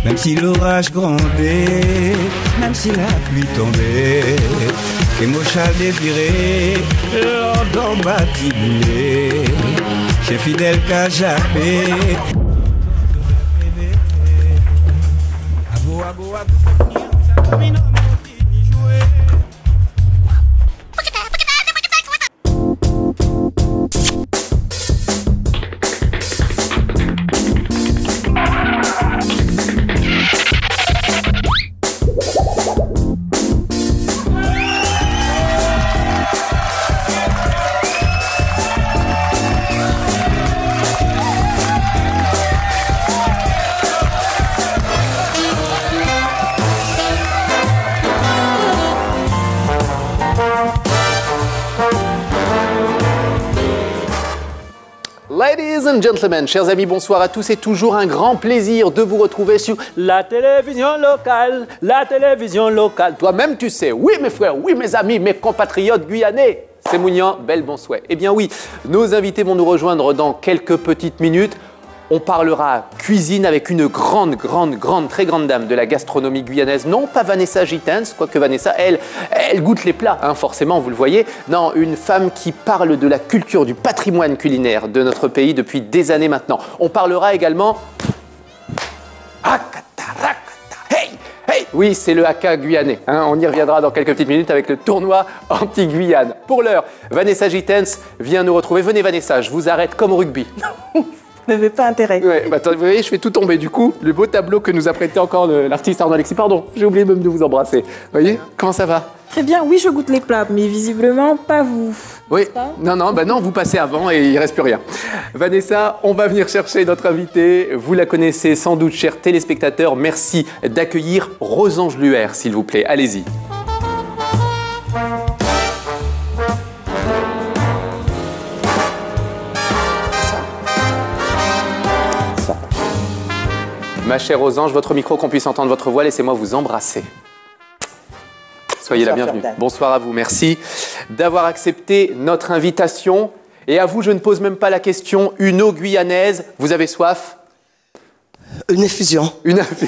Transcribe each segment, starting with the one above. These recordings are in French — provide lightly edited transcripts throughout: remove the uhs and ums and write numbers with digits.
Même si l'orage grondait, même si la pluie tombait, que mon châle défilé, l'ordre bâtibulé, j'ai fidèle qu'à jappé. Ladies and gentlemen, chers amis, bonsoir à tous. C'est toujours un grand plaisir de vous retrouver sur la télévision locale, la télévision locale. Toi-même, tu sais, oui mes frères, oui mes amis, mes compatriotes guyanais. C'est Mounian, bel bon souhait. Eh bien oui, nos invités vont nous rejoindre dans quelques petites minutes. On parlera cuisine avec une très grande dame de la gastronomie guyanaise. Non, pas Vanessa Gittens, quoique Vanessa, elle goûte les plats, hein, forcément, vous le voyez. Non, une femme qui parle de la culture, du patrimoine culinaire de notre pays depuis des années maintenant. On parlera également... Hey, oui, c'est le haka guyanais. Hein, on y reviendra dans quelques petites minutes avec le tournoi anti-Guyane. Pour l'heure, Vanessa Gittens vient nous retrouver. Venez Vanessa, je vous arrête comme au rugby. N'avez pas intérêt. Ouais, bah, attends, vous voyez, je fais tout tomber. Du coup, le beau tableau que nous a prêté encore l'artiste Arnaud Alexis. Pardon, j'ai oublié même de vous embrasser. Vous voyez, comment ça va? Très bien, oui, je goûte les plats, mais visiblement pas vous. Oui, non, vous passez avant et il ne reste plus rien. Vanessa, on va venir chercher notre invitée. Vous la connaissez sans doute, chers téléspectateurs. Merci d'accueillir Rosange Luer, s'il vous plaît. Allez-y. Ma chère Rosange, votre micro, qu'on puisse entendre votre voix, laissez-moi vous embrasser. Soyez la bienvenue. Bonsoir à vous, merci d'avoir accepté notre invitation. Et à vous, je ne pose même pas la question, une eau guyanaise, vous avez soif? Une infusion. Une infusion.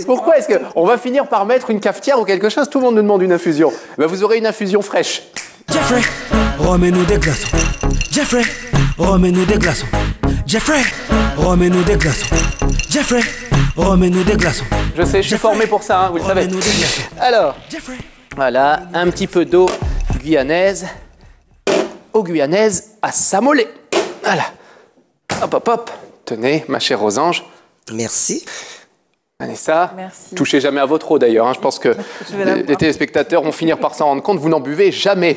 Pourquoi est-ce qu'on va finir par mettre une cafetière ou quelque chose? Tout le monde nous demande une infusion. Ben, vous aurez une infusion fraîche. Jeffrey, remets-nous des glaçons. Jeffrey, remets-nous des glaçons. Jeffrey, remets-nous des glaçons. Jeffrey, remets-nous des glaçons. Je sais, je suis formé pour ça, hein, vous le savez. Alors, voilà, un petit peu d'eau guyanaise. Eau guyanaise à Samolé. Voilà. Hop, hop, hop. Tenez, ma chère Rosange. Merci. Vanessa, merci. Touchez jamais à votre eau d'ailleurs. Hein. Je pense que les téléspectateurs vont finir par s'en rendre compte. Vous n'en buvez jamais.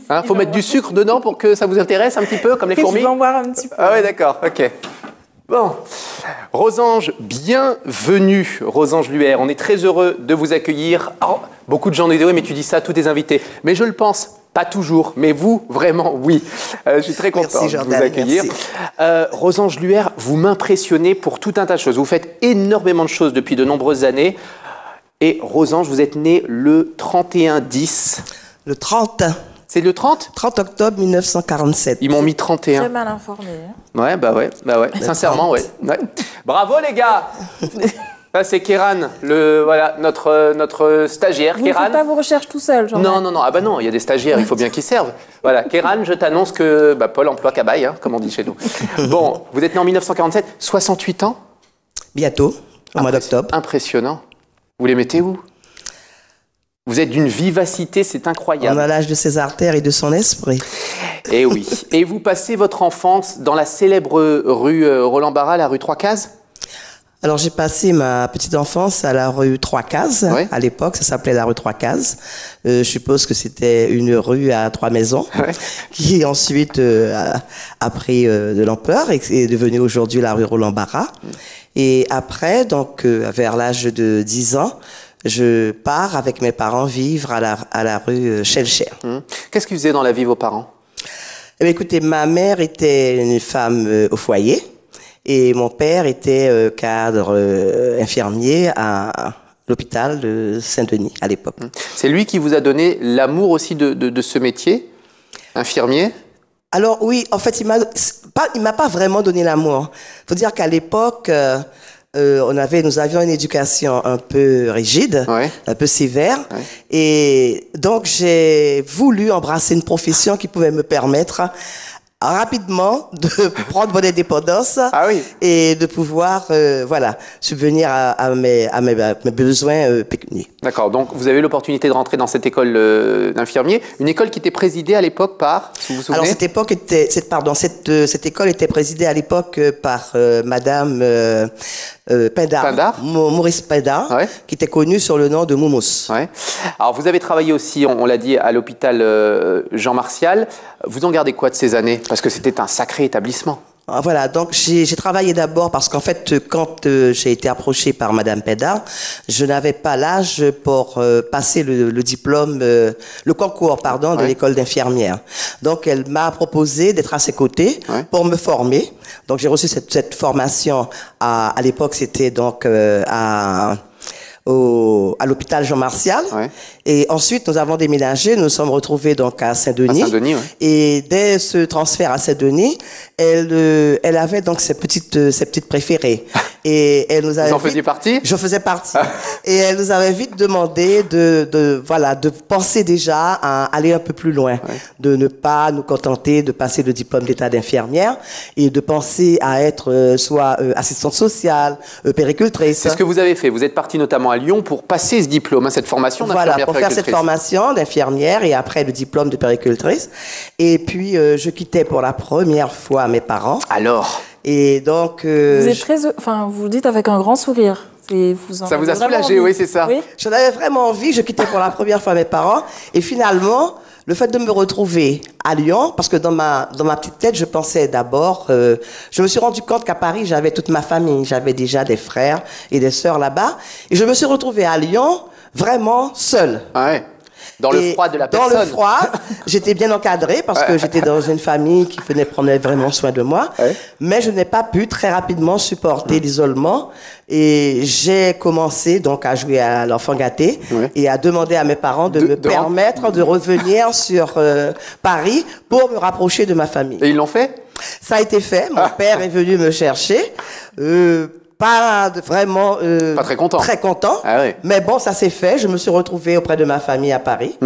Hein, faut mettre du sucre dedans pour que ça vous intéresse un petit peu, comme les fourmis. Je vais en boire un petit peu. Ah ouais, d'accord, ok. Bon, Rosange, bienvenue, Rosange Luer. On est très heureux de vous accueillir. Oh, beaucoup de gens nous disent, oui, mais tu dis ça à tous tes invités. Mais je le pense, pas toujours, mais vous, vraiment, oui. Je suis très content de vous accueillir. Rosange Luer, vous m'impressionnez pour tout un tas de choses. Vous faites énormément de choses depuis de nombreuses années. Et Rosange, vous êtes née le 31-10. Le 30. C'est le 30 octobre 1947. Ils m'ont mis 31. Très mal informé. Hein. Ouais, bah ouais. Sincèrement, ouais. Bravo les gars. Ça c'est Kéran, voilà, notre stagiaire. Vous ne faites pas vos recherches tout seul, genre. Non. Ah bah non, il y a des stagiaires, il faut bien qu'ils servent. Voilà, Kéran, je t'annonce que Paul emploie Cabaye, hein, comme on dit chez nous. Bon, vous êtes né en 1947, 68 ans. Bientôt, au mois d'octobre. Impressionnant. Vous les mettez où? Vous êtes d'une vivacité, c'est incroyable. On a l'âge de ses artères et de son esprit. Eh oui. Et vous passez votre enfance dans la célèbre rue Roland Barra, la rue Trois Cases? Alors, j'ai passé ma petite enfance à la rue Trois Cases. Ouais. À l'époque, ça s'appelait la rue Trois Cases. Je suppose que c'était une rue à 3 maisons, ouais, qui ensuite a pris de l'ampleur et est devenue aujourd'hui la rue Roland Barra. Et après, donc, vers l'âge de 10 ans, je pars avec mes parents vivre à la rue Schellcher. Qu'est-ce qu'ils faisaient dans la vie, vos parents? Eh bien, écoutez, ma mère était une femme au foyer et mon père était cadre infirmier à l'hôpital de Saint-Denis à l'époque. C'est lui qui vous a donné l'amour aussi de ce métier, infirmier? Alors oui, en fait, il m'a pas vraiment donné l'amour. Faut dire qu'à l'époque, nous avions une éducation un peu rigide, un peu sévère. Et donc, j'ai voulu embrasser une profession qui pouvait me permettre rapidement de prendre mon indépendance et de pouvoir subvenir à mes besoins pécuniaires. D'accord, donc vous avez l'opportunité de rentrer dans cette école d'infirmier, une école qui était présidée à l'époque par, si vous vous souvenez? Alors cette école était présidée à l'époque par Madame Pindar, Maurice Pindar, qui était connue sur le nom de Moumous. Alors vous avez travaillé aussi, on l'a dit, à l'hôpital Jean Martial. Vous en gardez quoi de ces années? Parce que c'était un sacré établissement. Voilà, donc j'ai travaillé d'abord parce qu'en fait, quand j'ai été approchée par Madame Peda, je n'avais pas l'âge pour passer le diplôme, le concours, de l'école d'infirmière. Donc, elle m'a proposé d'être à ses côtés pour me former. Donc, j'ai reçu cette formation à l'époque, c'était donc à l'hôpital Jean Martial. Et ensuite, nous avons déménagé, nous nous sommes retrouvés donc à Saint-Denis. Et dès ce transfert à Saint-Denis, elle avait donc ses petites préférées. Et elle nous avait Vous en faisiez partie? Je faisais partie. Et elle nous avait vite demandé de penser déjà à aller un peu plus loin, de ne pas nous contenter de passer le diplôme d'état d'infirmière et de penser à être soit assistante sociale, péricultrice. C'est ce que vous avez fait. Vous êtes parti notamment à Lyon pour passer ce diplôme, cette formation d'infirmière. Voilà, pour faire cette formation d'infirmière et après le diplôme de péricultrice. Et puis, je quittais pour la première fois mes parents. Alors? Et donc... vous êtes vous le dites avec un grand sourire. Ça vous a soulagé, oui, c'est ça. Oui. J'en avais vraiment envie, je quittais pour la première fois mes parents. Et finalement, le fait de me retrouver à Lyon, parce que dans ma petite tête, je pensais d'abord... je me suis rendu compte qu'à Paris, j'avais toute ma famille. J'avais déjà des frères et des sœurs là-bas. Et je me suis retrouvée à Lyon, vraiment seule. Dans le froid de la personne. Dans le froid, j'étais bien encadrée parce que j'étais dans une famille qui prenait vraiment soin de moi. Mais je n'ai pas pu très rapidement supporter l'isolement. Et j'ai commencé donc à jouer à l'enfant gâté et à demander à mes parents de me permettre de revenir sur Paris pour me rapprocher de ma famille. Et ils l'ont fait? Ça a été fait. Mon père est venu me chercher. Pas vraiment pas très content. Très content. Mais bon, ça s'est fait. Je me suis retrouvée auprès de ma famille à Paris.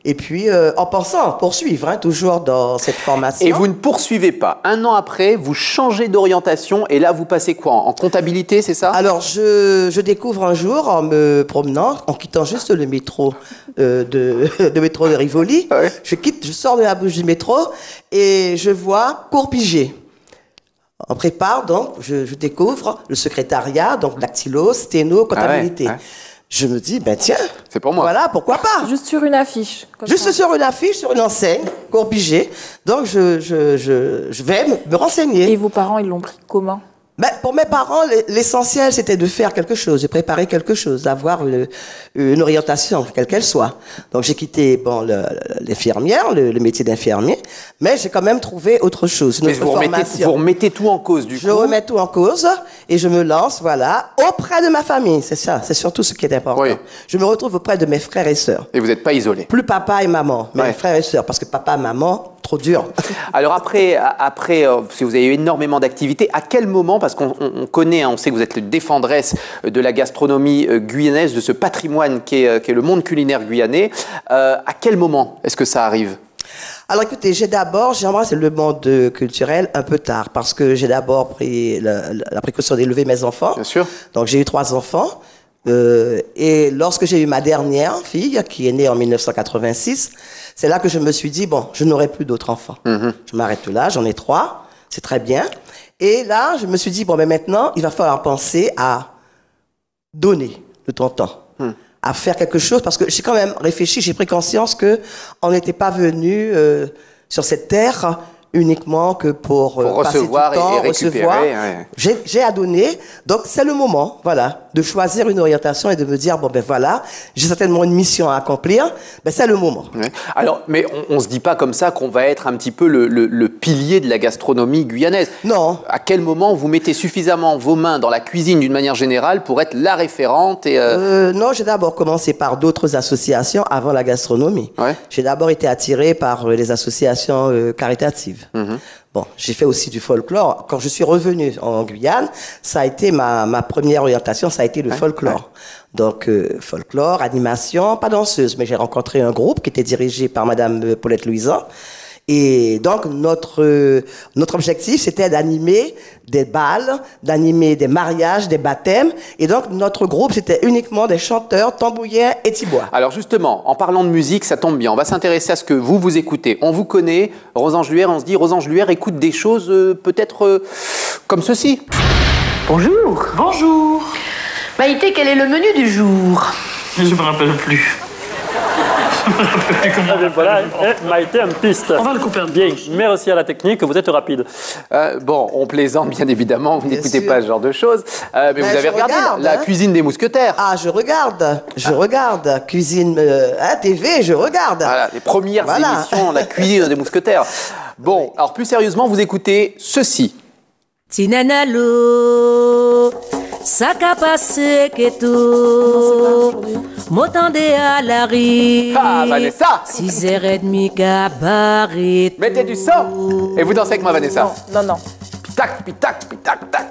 Et puis, en pensant poursuivre, toujours dans cette formation. Et vous ne poursuivez pas. Un an après, vous changez d'orientation et là, vous passez quoi? En comptabilité, c'est ça? Alors, je découvre un jour, en me promenant, en quittant juste le métro de métro de Rivoli, je sors de la bouche du métro et je vois Courpiger. En prépare, donc, je découvre le secrétariat, donc dactylo, sténo, comptabilité. Je me dis, tiens, c'est pour moi. Voilà, pourquoi pas? Juste sur une affiche. Juste sur une affiche, sur une enseigne, Courpiger. Donc, je vais me renseigner. Et vos parents, ils l'ont pris comment? Pour mes parents, l'essentiel, c'était de faire quelque chose, de préparer quelque chose, d'avoir une orientation, quelle qu'elle soit. Donc, j'ai quitté l'infirmière, le métier d'infirmier, mais j'ai quand même trouvé autre chose, une autre formation. Vous remettez tout en cause, du coup? Je remets tout en cause et je me lance, auprès de ma famille. C'est ça, c'est surtout ce qui est important. Je me retrouve auprès de mes frères et sœurs. Et vous n'êtes pas isolé? Plus papa et maman, mais frères et sœurs, parce que papa et maman, trop dur. Alors après, si vous avez eu énormément d'activités, à quel moment, parce qu'on connaît, on sait que vous êtes le défendresse de la gastronomie guyanaise, de ce patrimoine qui est le monde culinaire guyanais, à quel moment est-ce que ça arrive? Alors écoutez, j'ai embrassé le monde culturel un peu tard, parce que j'ai d'abord pris la précaution d'élever mes enfants. Bien sûr. Donc j'ai eu 3 enfants. Et lorsque j'ai eu ma dernière fille, qui est née en 1986, c'est là que je me suis dit, je n'aurai plus d'autres enfants. Je m'arrête là, j'en ai 3, c'est très bien. Et là, je me suis dit, mais maintenant, il va falloir penser à donner de ton temps, à faire quelque chose, parce que j'ai quand même réfléchi, j'ai pris conscience que on n'était pas venu sur cette terre uniquement que pour recevoir passer du temps, et récupérer. J'ai à donner, donc c'est le moment, de choisir une orientation et de me dire, j'ai certainement une mission à accomplir, c'est le moment. Alors, mais on ne se dit pas comme ça qu'on va être un petit peu le pilier de la gastronomie guyanaise. Non. À quel moment vous mettez suffisamment vos mains dans la cuisine d'une manière générale pour être la référente Non, j'ai d'abord commencé par d'autres associations avant la gastronomie. J'ai d'abord été attiré par les associations caritatives. sportive. Bon, j'ai fait aussi du folklore. Quand je suis revenue en Guyane, ça a été ma première orientation, ça a été le folklore. Donc, folklore, animation, pas danseuse, mais j'ai rencontré un groupe qui était dirigé par Madame Paulette Louisan. Et donc, notre objectif, c'était d'animer des bals, d'animer des mariages, des baptêmes. Et donc, notre groupe, c'était uniquement des chanteurs, tambouillens et tibois. Alors justement, en parlant de musique, ça tombe bien. On va s'intéresser à ce que vous écoutez. On vous connaît, Rosange Luer, on se dit, Rosange Luer écoute des choses peut-être comme ceci. Bonjour. Bonjour. Maïté, quel est le menu du jour? Je me rappelle plus. Voilà, Maïté, une piste. On va le couper un peu. Bien, merci à la technique, vous êtes rapide. Bon, on plaisante bien évidemment, vous n'écoutez pas ce genre de choses. Mais vous avez regardé la cuisine des mousquetaires. Ah, je regarde. Cuisine TV, je regarde. Voilà, les premières émissions, la cuisine des mousquetaires. Bon, alors plus sérieusement, vous écoutez ceci. Tinanalo, ça qu'a passé que tout, m'entendez à la rue. Ah, Vanessa! 6h30 gabarit. Mettez du son! Et vous dansez avec moi, Vanessa? Non, non. Pitac, pitac, pitac, tac.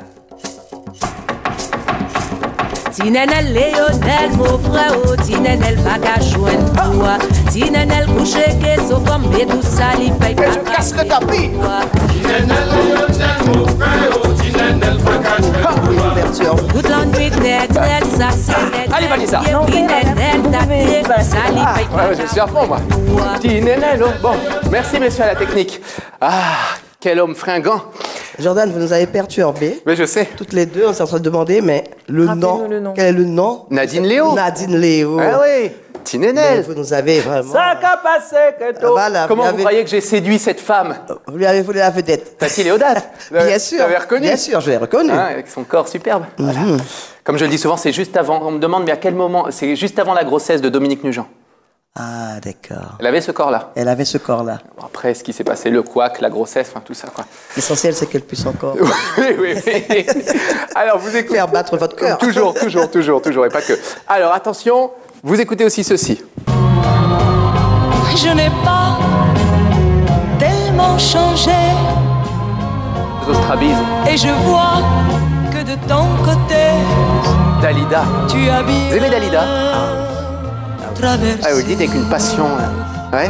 Tinanel Léonel, mon frère, Tinanel pas qu'à joindre toi. Tinanel couché que sauf mais tout ça, il fait pas. Et je casse le tapis! Tinanel Léonel, mon frère, Tinanel pas qu'à joindre toi. Toute la nuit, net, ça c'est. Allez, Vanessa! Ouais, je suis à fond, moi. Tinanel, bon, merci, messieurs, à la technique. Ah, quel homme fringant. Jordan, vous nous avez perturbés. Mais je sais. Toutes les deux, on s'est en train de demander, mais le nom. Quel est le nom? Nadine Léo. Nadine Léo. Ah oui. Tinenel. Vous nous avez vraiment. Ça qu'a passé que tout. Voilà, comment vous croyez que j'ai séduit cette femme? Vous lui avez volé la vedette. Tati Léodate. Bien sûr. Vous l'avez reconnu? Bien sûr, je l'ai reconnu. Hein, avec son corps superbe. Voilà. Comme je le dis souvent, c'est juste avant. On me demande, mais à quel moment? C'est juste avant la grossesse de Dominique Nugent. Ah, d'accord. Elle avait ce corps-là. Elle avait ce corps-là. Après, ce qui s'est passé, le couac, la grossesse, enfin tout ça, quoi. L'essentiel, c'est qu'elle puisse encore. oui. Alors, vous écoutez. Faire battre votre cœur. Toujours, et pas que. Alors, attention, vous écoutez aussi ceci. Je n'ai pas tellement changé. Zostrabise. Et je vois que de ton côté, Dalida. tu as bien. Vous aimez Dalida? Traversé. Ah, vous le dites avec une passion. Ouais.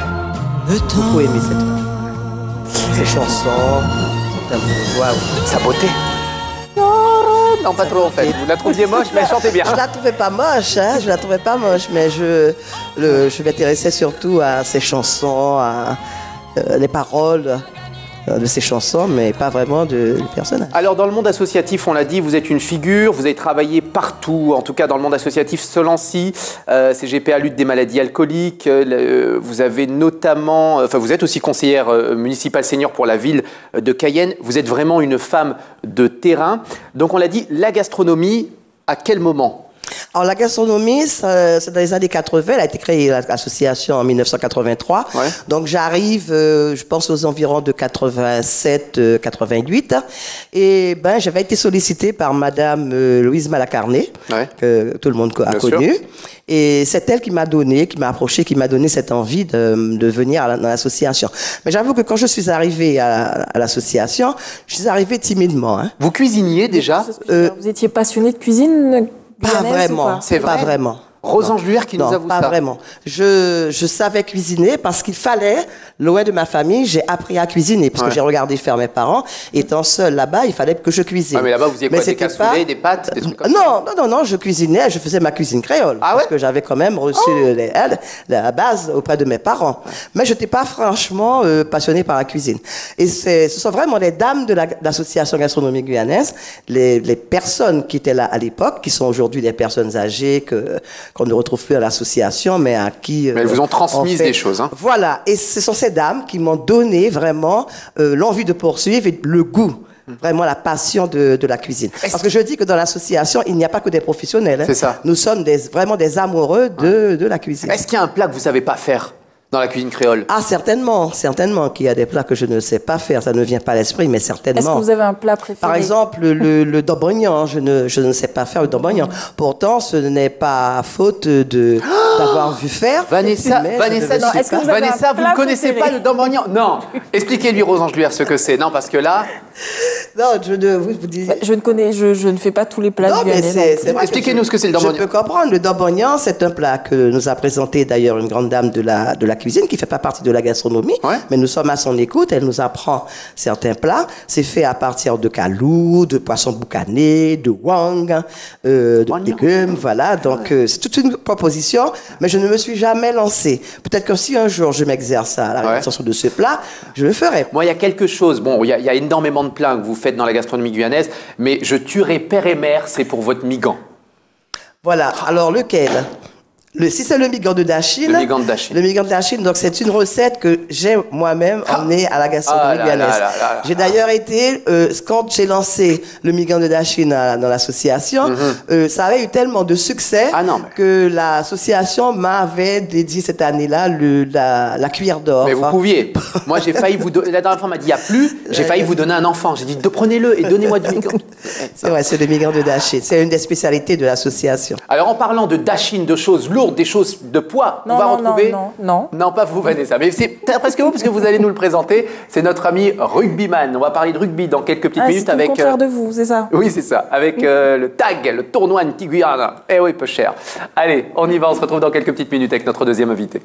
Le temps. Beaucoup aimé cette femme. Ses chansons, sa beauté. Non, pas trop en fait. Vous la trouviez moche, mais elle chantait bien. Je la trouvais pas moche, hein. Je la trouvais pas moche, mais je m'intéressais surtout à ses chansons, à les paroles de ses chansons, mais pas vraiment du personnage. Alors, dans le monde associatif, on l'a dit, vous êtes une figure, vous avez travaillé partout, en tout cas dans le monde associatif, Solancy, CGPA lutte des maladies alcooliques, vous avez notamment, enfin vous êtes aussi conseillère municipale senior pour la ville de Cayenne, vous êtes vraiment une femme de terrain. Donc on l'a dit, la gastronomie, à quel moment ? Alors la gastronomie, c'est dans les années 80, elle a été créée l'association en 1983. Ouais. Donc j'arrive, je pense aux environs de 87, 88, et ben j'avais été sollicitée par Madame Louise Malacarné, ouais, que tout le monde a connue. Et c'est elle qui m'a approché, qui m'a donné cette envie de venir dans l'association. Mais j'avoue que quand je suis arrivée à l'association, je suis arrivée timidement. Hein. Vous cuisiniez déjà Vous étiez passionné de cuisine? Pas vraiment, c'est vrai. Pas vraiment. Rosange Luer qui nous avoue ça. Non, pas vraiment. Je savais cuisiner parce qu'il fallait, loin de ma famille, j'ai appris à cuisiner parce que j'ai regardé faire mes parents. Étant seule là-bas, il fallait que je cuisine. Ah, mais là-bas, vous faisiez quoi? Des cassoulets, des pâtes, des trucs comme ça? Non, je cuisinais, je faisais ma cuisine créole. Ah ouais? Parce que j'avais quand même reçu la base auprès de mes parents. Mais je n'étais pas franchement passionnée par la cuisine. Et ce sont vraiment les dames de l'association gastronomique guyanaise, les personnes qui étaient là à l'époque, qui sont aujourd'hui des personnes âgées qu'on ne retrouve plus à l'association, mais à qui... mais elles vous ont transmis des choses. Hein. Voilà, et ce sont ces dames qui m'ont donné vraiment l'envie de poursuivre et le goût, vraiment la passion de la cuisine. Parce que je dis que dans l'association, il n'y a pas que des professionnels. Hein. C'est ça. Nous sommes vraiment des amoureux de la cuisine. Est-ce qu'il y a un plat que vous ne savez pas faire dans la cuisine créole? Ah, certainement qu'il y a des plats que je ne sais pas faire, ça ne vient pas à l'esprit, mais certainement. Est-ce que vous avez un plat préféré? Par exemple, le dombrignon, je ne sais pas faire le dombrignon. Pourtant, ce n'est pas faute de... d'avoir vu faire. Vanessa, Mais je Vanessa, ne non, sais est-ce que pas. vous avez Vanessa, un vous plat ne connaissez préféré? pas le dambagnan? Non. Expliquez-lui, Rose Angeluère, ce que c'est. Non, parce que là... Non, vous disiez... Je ne connais, je ne fais pas tous les plats Non, mais guyanais. c'est vrai. Expliquez-nous ce que c'est le dambagnan. Je peux comprendre. Le dambagnan, c'est un plat que nous a présenté d'ailleurs une grande dame de la cuisine qui fait pas partie de la gastronomie. Ouais. Mais nous sommes à son écoute. Elle nous apprend certains plats. C'est fait à partir de calou, de poisson boucané, de wang, de légumes. Voilà. Donc, c'est toute une proposition. Mais je ne me suis jamais lancée. Peut-être que si un jour je m'exerce à la réalisation de ce plat, je le ferai. Moi, il y a quelque chose. Bon, il y a énormément de plats que vous faites dans la gastronomie guyanaise, mais je tuerai père et mère, c'est pour votre migan. Voilà. Alors, lequel? Si c'est le migan de Dachine. Le migan de Dachine. Le migan de Dachine, donc c'est une recette que j'ai moi-même emmenée à la gastronomie guyanaise. J'ai d'ailleurs été, quand j'ai lancé le migan de Dachine dans l'association, ça avait eu tellement de succès que l'association m'avait dédié cette année-là la cuillère d'or. Mais vous pouviez. Moi, j'ai failli vous donner. La dernière fois, on m'a dit, il n'y a plus. J'ai failli vous donner un enfant. J'ai dit, prenez-le et donnez-moi du migan. C'est vrai, c'est le migan de Dachine. C'est une des spécialités de l'association. Alors, en parlant de Dachine, de choses lourdes, des choses de poids, Non, on va non, retrouver. non. Non, pas vous, Vanessa. Mais c'est presque vous, parce que vous allez nous le présenter. C'est notre ami rugbyman. On va parler de rugby dans quelques petites minutes C'est avec. le contraire de vous, c'est ça? Oui, c'est ça. Avec le TAG, le tournoi anti-Guyane. Eh oui, peu cher. Allez, on y va. On se retrouve dans quelques petites minutes avec notre deuxième invité.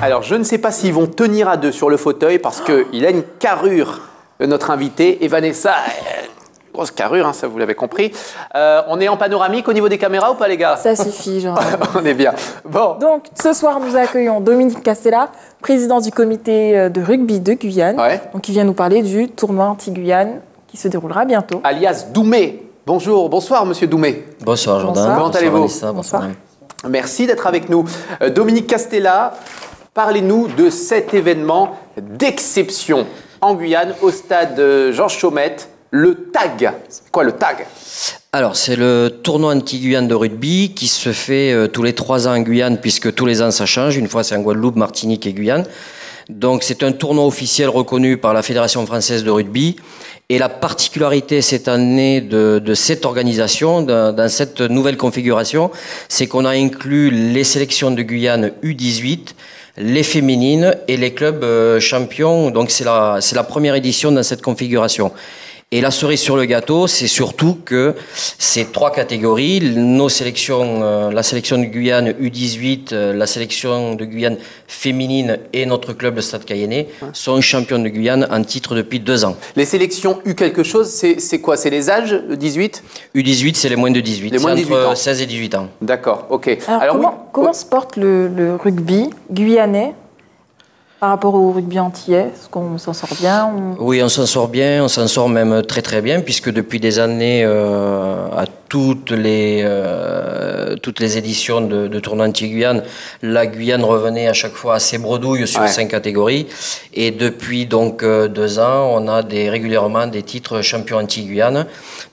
Alors, je ne sais pas s'ils vont tenir à deux sur le fauteuil parce qu'il a une carrure, notre invité. Et Vanessa, grosse carrure, hein, ça vous l'avez compris. On est en panoramique au niveau des caméras ou pas, les gars? Ça suffit, genre. On est bien. Bon. Donc, ce soir, nous accueillons Dominique Castella, président du comité de rugby de Guyane. Ouais. Donc, il vient nous parler du tournoi anti-Guyane qui se déroulera bientôt. Alias Doumé. Bonsoir, monsieur Doumé. Bonsoir, Jordan. Bonsoir. Comment allez-vous? Vanessa, bonsoir. Merci d'être avec nous. Dominique Castella, parlez-nous de cet événement d'exception en Guyane, au stade Georges Chaumette, le TAG. C'est quoi le TAG? Alors, c'est le tournoi anti-Guyane de rugby qui se fait tous les 3 ans en Guyane, puisque tous les ans ça change. Une fois, c'est en Guadeloupe, Martinique et Guyane. Donc, c'est un tournoi officiel reconnu par la Fédération française de rugby. Et la particularité cette année de cette organisation, dans cette nouvelle configuration, c'est qu'on a inclus les sélections de Guyane U18, les féminines et les clubs champions. Donc c'est la première édition dans cette configuration. Et la cerise sur le gâteau, c'est surtout que ces 3 catégories, nos sélections, la sélection de Guyane U18, la sélection de Guyane féminine et notre club, le Stade Cayennais, sont champions de Guyane en titre depuis 2 ans. Les sélections U quelque chose, c'est quoi? C'est les âges, 18? U18, c'est les moins de 18. Les moins de 18 entre ans. 16 et 18 ans. D'accord, ok. Alors, comment se porte le rugby guyanais par rapport au rugby antillais? Est-ce qu'on s'en sort bien? Oui, on s'en sort bien, on s'en sort même très très bien, puisque depuis des années, à toutes les éditions de tournoi anti-Guyane, la Guyane revenait à chaque fois à ses bredouilles sur 5 catégories. Et depuis donc 2 ans, on a régulièrement des titres champions anti-Guyane.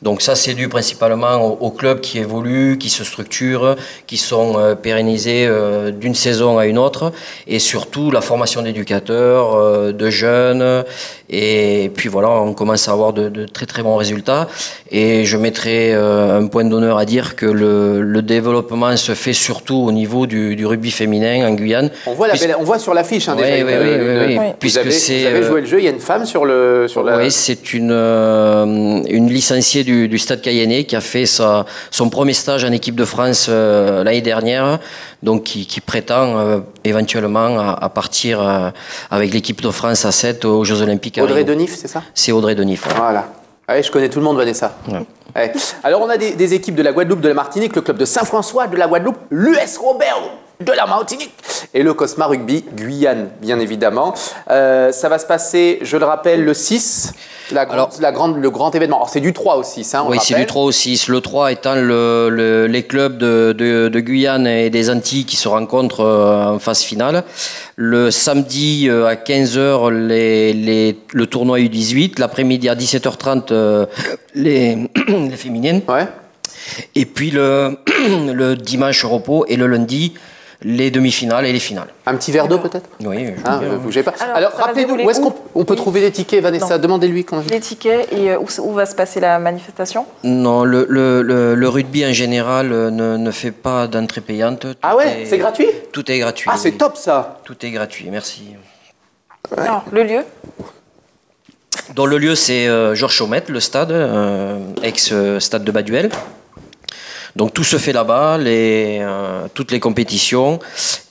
Donc ça, c'est dû principalement aux clubs qui évoluent, qui se structurent, qui sont pérennisés d'une saison à une autre, et surtout la formation d'éducateurs, de jeunes. Et puis voilà, on commence à avoir de très très bons résultats. Et je mettrai un point d'honneur à dire que le développement se fait surtout au niveau du rugby féminin en Guyane. On voit sur l'affiche déjà. Oui. Puisque vous avez joué le jeu, il y a une femme sur la... Oui, c'est une licenciée du Stade Cayennais qui a fait son premier stage en équipe de France l'année dernière, donc qui prétend éventuellement à partir avec l'équipe de France à 7 aux Jeux Olympiques. Audrey Denif, c'est ça? C'est Audrey Denif. Voilà. Ouais, je connais tout le monde, Vanessa. Ouais. Ouais. Alors, on a des équipes de la Guadeloupe, de la Martinique, le club de Saint-François de la Guadeloupe, l'US Robert de la Martinique et le Cosma Rugby Guyane, bien évidemment. Ça va se passer, je le rappelle, le 6, le grand événement. Alors, c'est du 3 au 6, hein, oui, c'est du 3 au 6. Le 3 étant les clubs de Guyane et des Antilles qui se rencontrent en phase finale. Le samedi à 15h, le tournoi U18. L'après-midi à 17h30, les féminines. Ouais. Et puis le dimanche repos et le lundi, les demi-finales et les finales. Un petit verre d'eau peut-être? Oui. Vous bougez pas. Alors ça va rappelez-nous, dérouler où est-ce qu'on peut trouver les tickets, Vanessa? Demandez-lui quand Les tickets et où va se passer la manifestation? Non, le rugby en général ne fait pas d'entrée payante. Ah ouais, c'est gratuit? Tout est gratuit. Ah, c'est top ça. Tout est gratuit, merci. Alors, le lieu? Donc le lieu c'est Georges Chaumette, le stade, ex-stade de Baduel. Donc tout se fait là-bas, toutes les compétitions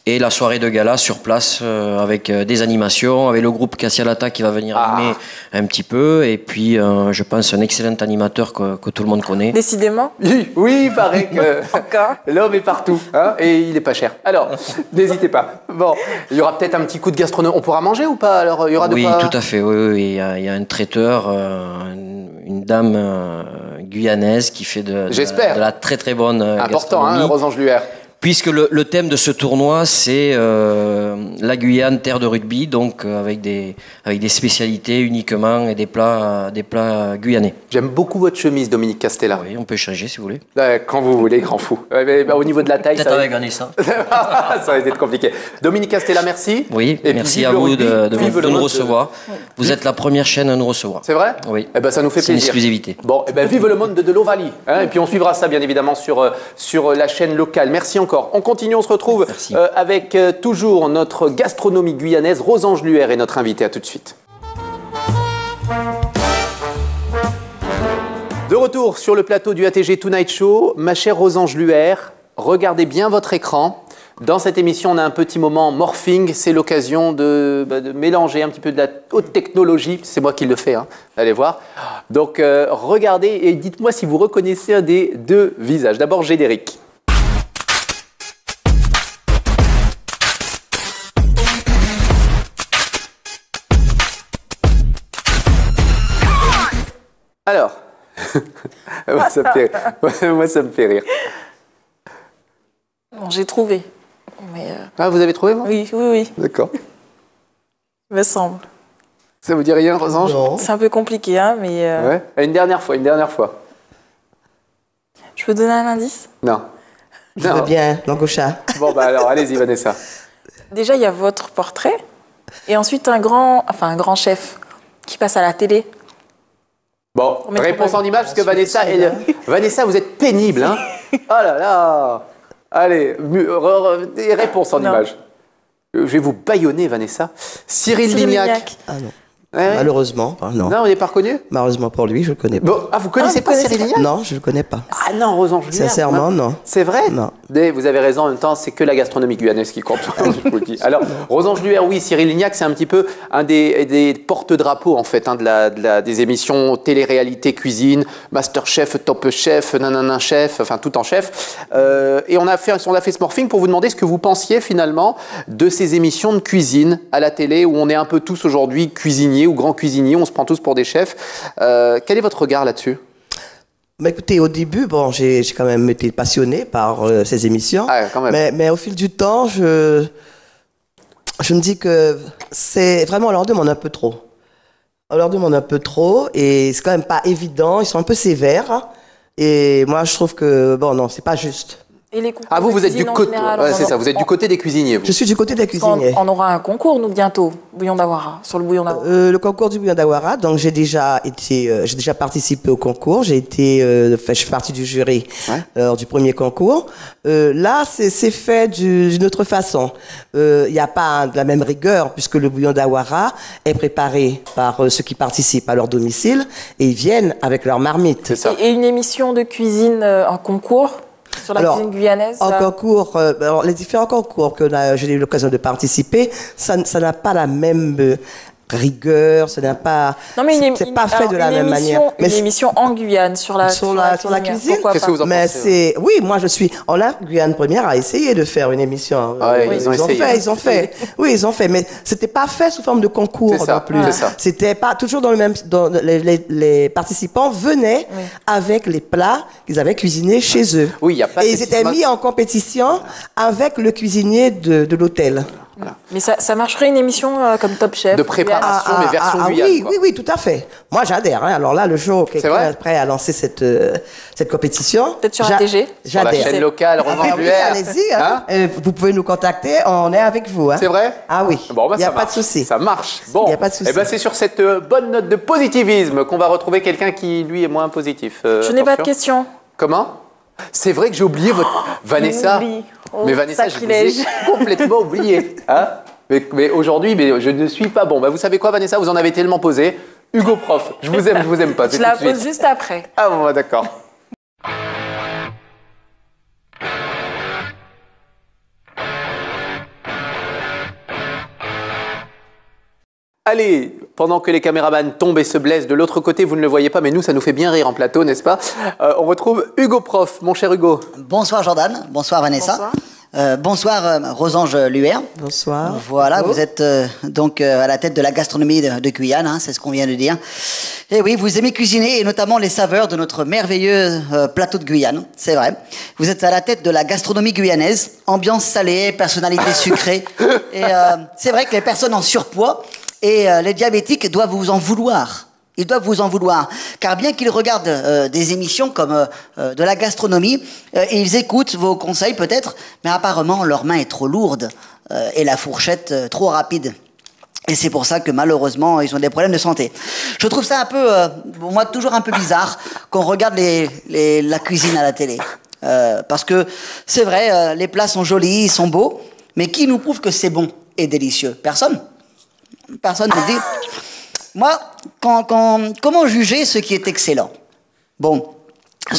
et la soirée de gala sur place avec des animations, avec le groupe Cassialata qui va venir animer un petit peu et puis je pense un excellent animateur que tout le monde connaît. Décidément. Oui, il paraît que l'homme est partout hein, et il est pas cher. Alors, n'hésitez pas. Bon, il y aura peut-être un petit coup de gastronomie. On pourra manger ou pas? Alors, il y aura oui, de quoi... tout à fait. Oui. Il y a un traiteur, une dame guyanaise qui fait de la très très bonne important, gastronomie. Hein, Rosange-Luer. Puisque le thème de ce tournoi, c'est la Guyane, terre de rugby, donc avec des spécialités uniquement et des plats guyanais. J'aime beaucoup votre chemise, Dominique Castella. Oui, on peut changer si vous voulez. Quand vous voulez, grand fou. Au niveau de la taille, peut-être avec Vanessa. Ça va être compliqué. Dominique Castella, merci. Oui, et merci à vous de nous recevoir. Vous êtes la première chaîne à nous recevoir. C'est vrai? Oui. Eh ben, ça nous fait plaisir. C'est une exclusivité. Bon, eh ben, vive le monde de l'Ovalie. Hein, et puis on suivra ça, bien évidemment, sur la chaîne locale. Merci encore. On continue, on se retrouve avec toujours notre gastronomie guyanaise. Rosange Luer est notre invitée. À tout de suite. De retour sur le plateau du ATG Tonight Show. Ma chère Rosange Luer, regardez bien votre écran. Dans cette émission, on a un petit moment morphing. C'est l'occasion de mélanger un petit peu de la haute technologie. C'est moi qui le fais, hein. Allez voir. Donc, regardez et dites-moi si vous reconnaissez un des deux visages. D'abord, générique. Alors, moi, ça me fait rire. Bon, j'ai trouvé. Mais Ah, vous avez trouvé, moi? Oui. D'accord. Il me semble. Ça vous dit rien, Rosange? Non. C'est un peu compliqué, hein, mais... Ouais. Une dernière fois. Je peux donner un indice? Non. Je veux bien, Langosha. Bon, bah alors, allez-y, Vanessa. Déjà, il y a votre portrait. Et ensuite, un grand chef qui passe à la télé. Bon, réponse en image, parce que Vanessa, vous êtes pénible, hein? Oh là là! Allez, réponse en image. Je vais vous bâillonner, Vanessa. Cyril Lignac. Ah non. Ouais. Malheureusement, non. Non, on n'est pas reconnu? Malheureusement pour lui, je le connais pas. Bon, vous connaissez pas Cyril Lignac? Non, je le connais pas. Ah non, Rosange Luer. Sincèrement, non. C'est vrai? Non. Vous avez raison, en même temps, c'est que la gastronomie guyanaise qui compte, je vous le dis. Alors, Rosange Luer, oui, Cyril Lignac, c'est un petit peu un des porte-drapeaux, en fait, hein, des émissions télé-réalité cuisine, Masterchef, Top Chef, Nanana Chef, enfin, tout en chef. Et on a fait ce morphing pour vous demander ce que vous pensiez, finalement, de ces émissions de cuisine à la télé, où on est un peu tous aujourd'hui cuisiniers ou grands cuisiniers, on se prend tous pour des chefs. Quel est votre regard là-dessus? Bah écoutez, au début, bon, j'ai quand même été passionné par ces émissions. Ah, quand même. Mais au fil du temps, je me dis que c'est vraiment, on leur demande un peu trop. On leur demande un peu trop et c'est quand même pas évident. Ils sont un peu sévères. Hein. Et moi, je trouve que, bon, non, c'est pas juste. Et les concours vous êtes du côté. Ouais, c'est ça, vous êtes du côté des cuisiniers, vous. Je suis du côté des cuisiniers. On aura un concours, nous, bientôt, bouillon d'Awara, sur le bouillon d'Awara. Le concours du bouillon d'Awara, donc j'ai déjà participé au concours. Je suis partie du jury lors du premier concours. Là, c'est fait d'une autre façon. Il n'y a pas de la même rigueur puisque le bouillon d'Awara est préparé par ceux qui participent à leur domicile et ils viennent avec leur marmite. C'est ça. Et une émission de cuisine en concours sur la cuisine guyanaise? Concours, les différents concours que j'ai eu l'occasion de participer, ça n'a pas la même rigueur, ça n'a pas. Non, mais c'est pas fait de la même manière. Mais une émission en Guyane sur la cuisine. Pourquoi Qu'est-ce que vous en pensez? Oui, moi je suis. La Guyane Première a essayé de faire une émission. Ils ont fait. Oui, ils ont fait, mais c'était pas fait sous forme de concours non plus. C'était pas toujours dans le même. Les participants venaient avec les plats qu'ils avaient cuisinés chez eux. Oui, il y a pas. Et ils étaient mis en compétition avec le cuisinier de l'hôtel. Voilà. Mais ça marcherait une émission comme Top Chef. De préparation, mais version Guyane. Oui, quoi. oui, tout à fait. Moi, j'adhère. Hein. Alors là, le jour où quelqu'un est prêt à lancer cette compétition, peut-être sur ATG, sur la chaîne locale, Revanche oui, Bluère. allez-y. Hein. Vous pouvez nous contacter. On est avec vous. Hein. C'est vrai? Ah oui. Bon, bah, il n'y a pas de souci. Ça marche. Bon. Il n'y a pas de souci. Eh ben, c'est sur cette bonne note de positivisme qu'on va retrouver quelqu'un qui, lui, est moins positif. Je n'ai pas de question. Comment? C'est vrai que j'ai oublié votre... Vanessa. Mais Vanessa, je vous ai complètement oublié. Hein, mais aujourd'hui, je ne suis pas bon. Bah, vous savez quoi, Vanessa? Vous en avez tellement posé. Hugo Prof, je vous aime pas. Je la pose juste après. Ah bon, bah, d'accord. Allez, pendant que les caméramans tombent et se blessent de l'autre côté, vous ne le voyez pas, mais nous, ça nous fait bien rire en plateau, n'est-ce pas? On retrouve Hugo Prof, mon cher Hugo. Bonsoir Jordan, bonsoir Vanessa. Bonsoir. Bonsoir Rosange Luer. Bonsoir. Voilà, vous êtes donc à la tête de la gastronomie de Guyane, hein, c'est ce qu'on vient de dire. Et oui, vous aimez cuisiner et notamment les saveurs de notre merveilleux plateau de Guyane, c'est vrai. Vous êtes à la tête de la gastronomie guyanaise, ambiance salée, personnalité sucrée. Et c'est vrai que les personnes en surpoids et les diabétiques doivent vous en vouloir. Ils doivent vous en vouloir, car bien qu'ils regardent des émissions comme de la gastronomie, ils écoutent vos conseils peut-être, mais apparemment leur main est trop lourde et la fourchette trop rapide. Et c'est pour ça que malheureusement, ils ont des problèmes de santé. Je trouve ça un peu, pour moi, toujours un peu bizarre qu'on regarde la cuisine à la télé. Parce que c'est vrai, les plats sont jolis, ils sont beaux, mais qui nous prouve que c'est bon et délicieux? Personne. Personne ne dit... Moi, comment juger ce qui est excellent? Bon,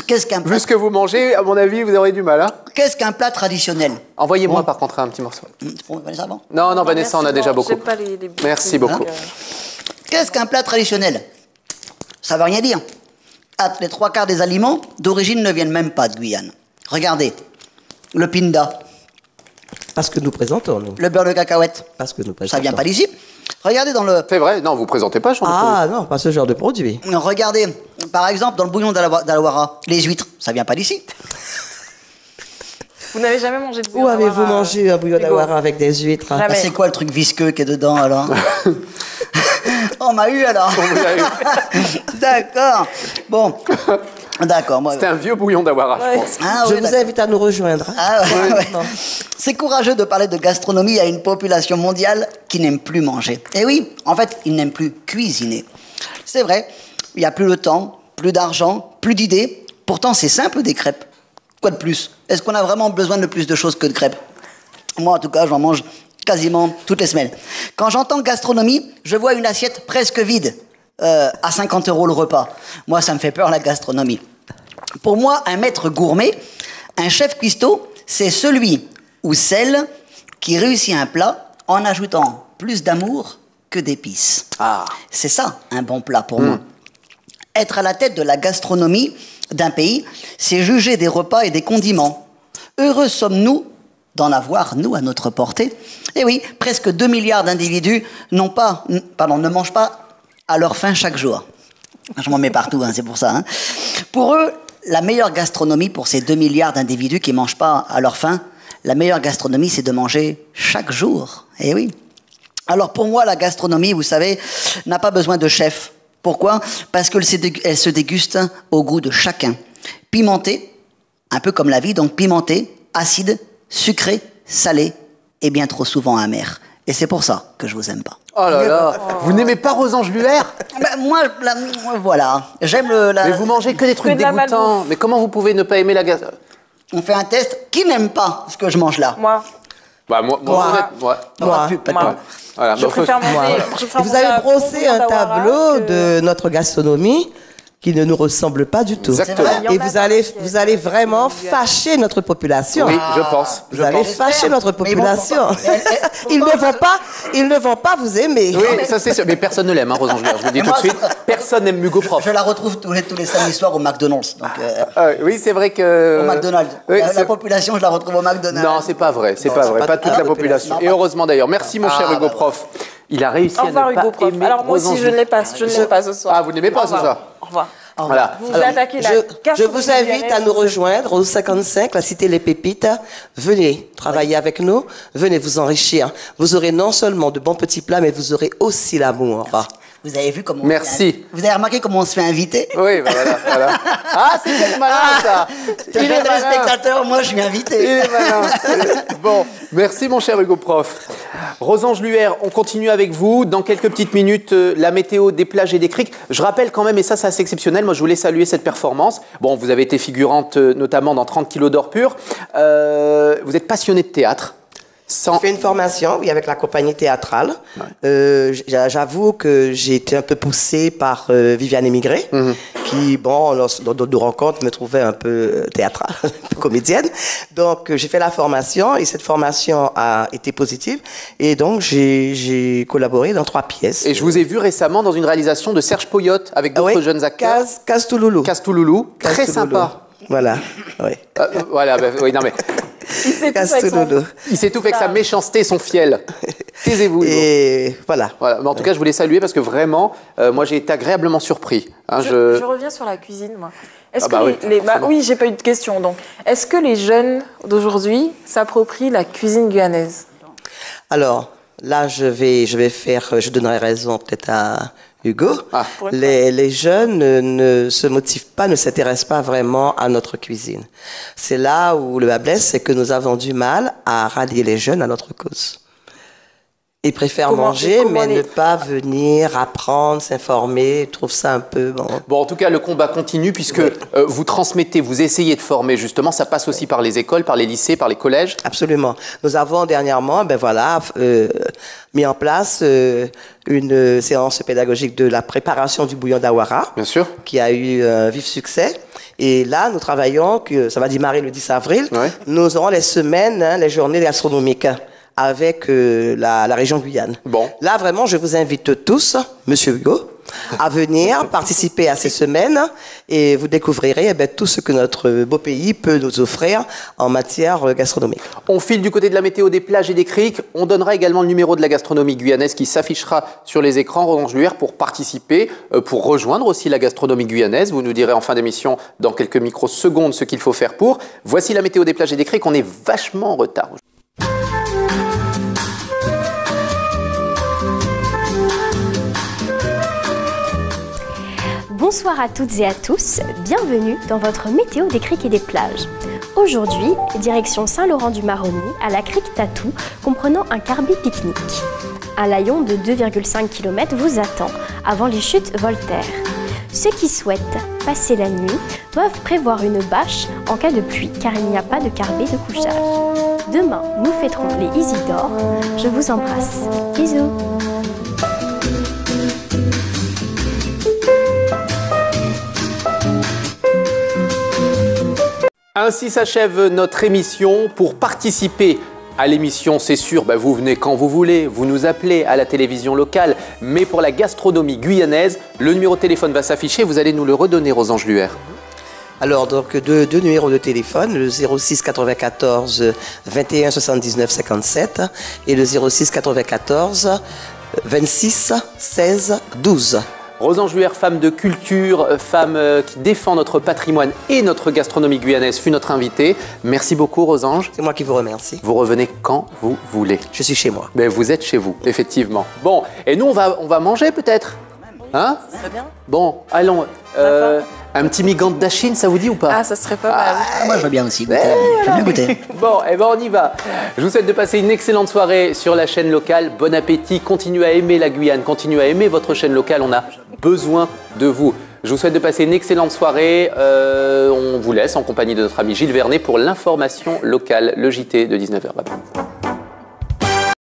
qu'est-ce qu'un plat... Vu ce que vous mangez, à mon avis, vous aurez du mal. Hein, qu'est-ce qu'un plat traditionnel? Envoyez-moi par contre un petit morceau. Pour Vanessa avant? Non, Vanessa, on a déjà beaucoup. Pas les Merci beaucoup. Qu'est-ce qu'un plat traditionnel? Ça veut rien dire. Les trois quarts des aliments d'origine ne viennent même pas de Guyane. Regardez, le pinda. Parce que nous présentons, nous. Le beurre de cacahuète. Parce que nous présentons. Ça vient pas d'ici. Regardez dans le... C'est vrai, non, vous présentez pas, non, pas ce genre de produit. Regardez, par exemple, dans le bouillon d'Alawara, les huîtres, ça vient pas d'ici. Vous n'avez jamais mangé de bouillon Où avez-vous mangé un bouillon d'Awara avec des huîtres? Jamais. C'est quoi le truc visqueux qui est dedans, alors? On m'a eu, alors. D'accord. Bon. D'accord. Moi... C'était un vieux bouillon d'Awara, je pense. Ah, je oui, vous invite à nous rejoindre. Ah, ouais. C'est courageux de parler de gastronomie à une population mondiale qui n'aime plus manger. Et oui, en fait, ils n'aiment plus cuisiner. C'est vrai, il n'y a plus le temps, plus d'argent, plus d'idées. Pourtant, c'est simple des crêpes. Quoi de plus? Est-ce qu'on a vraiment besoin de plus de choses que de crêpes? Moi, en tout cas, j'en mange quasiment toutes les semaines. Quand j'entends gastronomie, je vois une assiette presque vide. À 50 € le repas. Moi, ça me fait peur, la gastronomie. Pour moi, un maître gourmet, un chef cuistot, c'est celui ou celle qui réussit un plat en ajoutant plus d'amour que d'épices. Ah. C'est ça, un bon plat pour moi. Être à la tête de la gastronomie d'un pays, c'est juger des repas et des condiments. Heureux sommes-nous d'en avoir, nous, à notre portée. Et oui, presque 2 milliards d'individus ne mangent pas à leur faim chaque jour. Je m'en mets partout, hein, c'est pour ça. Hein. Pour eux, la meilleure gastronomie, pour ces 2 milliards d'individus qui ne mangent pas à leur faim, la meilleure gastronomie, c'est de manger chaque jour. Eh oui. Alors pour moi, la gastronomie, vous savez, n'a pas besoin de chef. Pourquoi? Parce qu'elle se déguste au goût de chacun. Pimenté, un peu comme la vie, donc pimenté, acide, sucré, salé et bien trop souvent amer. Et c'est pour ça que je vous aime pas. Oh là là, vous n'aimez pas Rosange Luer? Moi, voilà, j'aime Mais vous mangez que des trucs dégoûtants. Mais comment vous pouvez ne pas aimer la gastronomie? On fait un test. Qui n'aime pas ce que je mange là? Moi. Bah moi. Voilà, je préfère manger. Vous avez brossé un tableau de notre gastronomie qui ne nous ressemble pas du tout. Exactement. Et vous allez vraiment fâcher notre population. Oui, je pense. Vous allez fâcher notre population. Ils ne vont pas vous aimer. Oui, ça c'est sûr. Mais personne ne l'aime, hein, Rosange Luer. Je vous le dis tout de suite. Personne n'aime Hugo Prof. Je la retrouve tous les samedis soirs au McDonald's. Donc, oui, c'est vrai que... Au McDonald's. Oui, la population, je la retrouve au McDonald's. Non, c'est pas vrai. C'est pas vrai. Pas toute la population. Et heureusement d'ailleurs. Merci mon cher Hugo Prof. Il a réussi à ne pas aimer. Alors moi aussi, je ne l'ai pas. Je ne l'aime pas ce soir. Ah, vous ne l'aimez pas ce soir? Au revoir. Voilà. Vous attaquez la Je gastronomie vous invite guyanaise. à nous rejoindre au 55, la Cité Les Pépites. Venez travailler avec nous, venez vous enrichir. Vous aurez non seulement de bons petits plats, mais vous aurez aussi l'amour. Vous avez vu comment Merci. Vous avez remarqué comment on se fait inviter? Oui, bah voilà. Ah, c'est quel malin, ça. Tu es téléspectateur, moi je suis invité. Il est malin. Bon, merci mon cher Hugo Prof. Rosange Luer, on continue avec vous. Dans quelques petites minutes, la météo des plages et des criques. Je rappelle quand même, et ça c'est assez exceptionnel, moi je voulais saluer cette performance. Bon, vous avez été figurante notamment dans 30 kilos d'or pur. Vous êtes passionnée de théâtre. J'ai fait une formation, oui, avec la compagnie théâtrale. J'avoue que j'ai été un peu poussée par Viviane Émigré, qui, bon, dans nos rencontres, me trouvait un peu théâtrale, un peu comédienne. Donc, j'ai fait la formation et cette formation a été positive. Et donc, j'ai collaboré dans 3 pièces. Et je vous ai vu récemment dans une réalisation de Serge Poyotte avec d'autres jeunes acteurs. Casse-Touloulou. Casse-Touloulou. Très sympa. Voilà, oui. Voilà, oui, non mais... Il s'étouffe avec sa méchanceté et son fiel. Taisez-vous. Et voilà. Mais en tout cas, je voulais saluer parce que vraiment, moi, j'ai été agréablement surpris. Hein, je reviens sur la cuisine, moi. Est-ce que oui, j'ai pas eu de question. Donc, est-ce que les jeunes d'aujourd'hui s'approprient la cuisine guyanaise? Alors, là, je donnerai raison peut-être à Hugo. Les jeunes ne se motivent pas, ne s'intéressent pas vraiment à notre cuisine. C'est là où le bas blesse, c'est que nous avons du mal à rallier les jeunes à notre cause. Ils préfèrent manger, mais ne pas venir apprendre, s'informer. Ils trouvent ça un peu... Bon, en tout cas, le combat continue puisque vous transmettez, vous essayez de former, justement. Ça passe aussi par les écoles, par les lycées, par les collèges. Absolument. Nous avons dernièrement, mis en place une séance pédagogique de la préparation du bouillon d'Awara. Bien sûr. Qui a eu un vif succès. Et là, nous travaillons, ça va démarrer le 10 avril. Ouais. Nous aurons les semaines, les journées gastronomiques avec la région Guyane. Bon. Là, vraiment, je vous invite tous, Monsieur Hugo, à venir participer à ces semaines et vous découvrirez tout ce que notre beau pays peut nous offrir en matière gastronomique. On file du côté de la météo des plages et des criques. On donnera également le numéro de la gastronomie guyanaise qui s'affichera sur les écrans Rosange Luer pour participer, pour rejoindre aussi la gastronomie guyanaise. Vous nous direz en fin d'émission, dans quelques microsecondes, ce qu'il faut faire pour. Voici la météo des plages et des criques. On est vachement en retard. Bonsoir à toutes et à tous, bienvenue dans votre météo des criques et des plages. Aujourd'hui, direction Saint-Laurent-du-Maroni à la crique Tatou, comprenant un carbi pique-nique. Un layon de 2,5 km vous attend avant les chutes Voltaire. Ceux qui souhaitent passer la nuit doivent prévoir une bâche en cas de pluie car il n'y a pas de carbet de couchage. Demain, nous fêterons les Isidore. Je vous embrasse. Bisous. Ainsi s'achève notre émission. Pour participer à l'émission, c'est sûr, vous venez quand vous voulez, vous nous appelez à la télévision locale. Mais pour la gastronomie guyanaise, le numéro de téléphone va s'afficher. Vous allez nous le redonner, Rosange Luer. Alors, donc, deux numéros de téléphone, le 06 94 21 79 57 et le 06 94 26 16 12. Rosange Luer, femme de culture, femme qui défend notre patrimoine et notre gastronomie guyanaise, fut notre invitée. Merci beaucoup, Rosange. C'est moi qui vous remercie. Vous revenez quand vous voulez. Je suis chez moi. Mais vous êtes chez vous, effectivement. Bon, et nous, on va manger peut-être. Hein? Ça serait bien. Bon, allons. Un petit migante d'Achine, ça vous dit ou pas? Ah, ça serait pas mal. Moi, je veux bien aussi goûter. Je veux bien goûter. Bon, on y va. Je vous souhaite de passer une excellente soirée sur la chaîne locale. Bon appétit. Continuez à aimer la Guyane. Continuez à aimer votre chaîne locale. On a besoin de vous. Je vous souhaite de passer une excellente soirée. On vous laisse en compagnie de notre ami Gilles Vernet pour l'information locale, le JT de 19h. Bye bye.